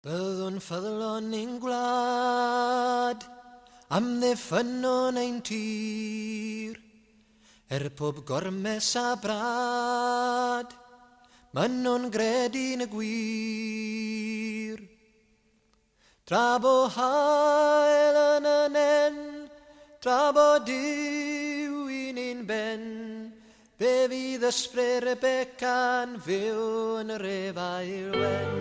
Byddwn ffyddlon ein gwlad am ddiffynnon ein tir, pob gormes a brad, maen nhw'n gredu'n y gwir. Tra bo hael yn y nen, tra bo diw i'n ein ben, be fydd ysbryd y becan fyw yn yr efail wen.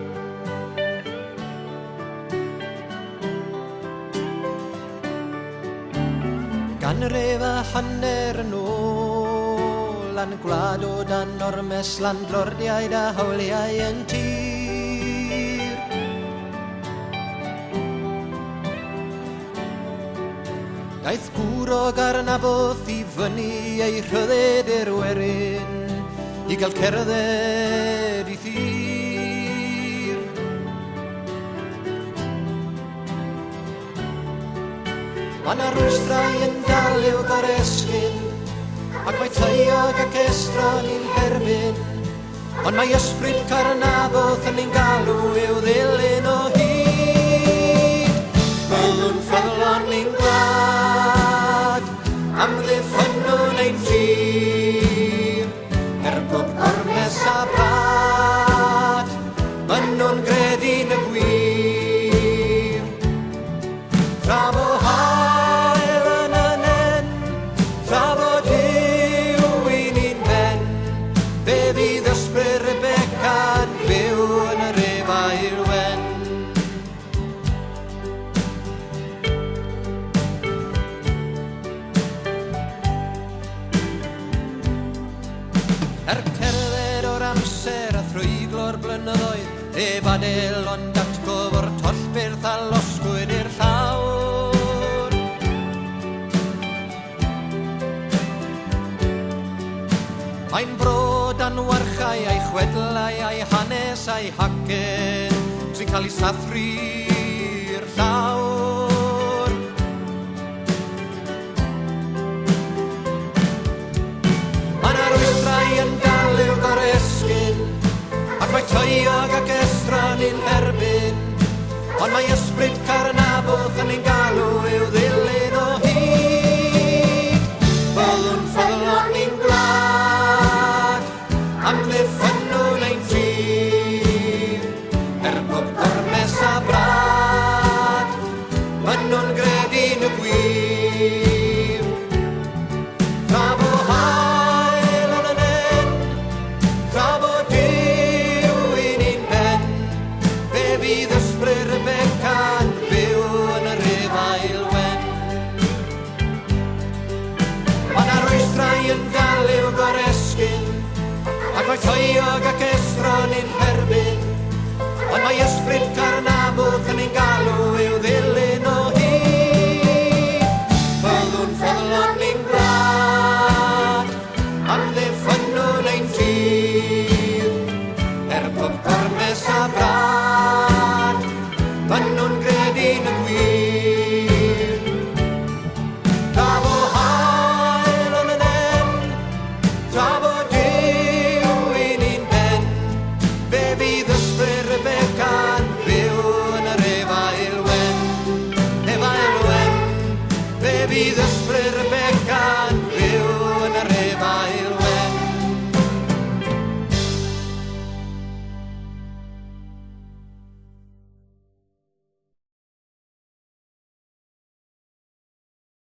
Gan refa hanner yn ôl, lan gwlad o dan ormes landlordiaid a hawliau yn tir. Daeth gwrog ar naboth i fyny ei rhydded i'r werin, i gael cerdded i thir. Mae 'na rwystrau yn dal i'w goresgyn, ac mae teiog ac estron i'n herbyn, ond mae ysbryd Carnaboth yn ein galw i'w ddilyn o hyd. Byddwn ffyddlon ein gwlad am ddiffynnon ein tir, pob ormes a brad, maen nhw'n gredu'n y gwir. Tra bo hael yn y nen, tra bo diw i'n un ben, fe fydd ysbryd Rebeca'n fyw yn yr efail wen. Cerdded o'r amser a thrwyglo'r blynyddoedd, ef adel ond datgof o'r tollbyrth a losgwyd i'r llawr. Mae'n brod anwarchau a'i chwedlau a'i hanes a'i hacen sy'n cael ei sathru i'r llawr. Mae 'na rwystrau yn dal i'w goresgyn, ac mae teiog ac estron i'n herbyn, ond mae ysbryd Carnaboth yn ein galw i'w ddilyn o hyd. Byddwn ffyddlon ein gwlad am ddiffynnon ein tir, pob gormes a brad, maen nhw'n gredu'n y gwir. Tra bo hael yn y nen, tra bo diw i'n un ben, fe fydd ysbryd Rebeca'n fyw yn yr efail wen. Mae 'na rwystrau yn dal i'w goresgyn, ac mae teiog ac estron i'n herbyn, ond mae ysbryd Carnaboth yn ein galw i'w ddilyn o hyd. Byddwn ffyddlon ein gwlad am ddiffynnon ein tir, pob gormes a brad, maen nhw'n gredu'n y gwir. Tra bo hael yn y nen, tra bo diw i'n un ben, fe fydd ysbryd Rebeca'n fyw yn yr efail wen. Efail wen, fe fydd ysbryd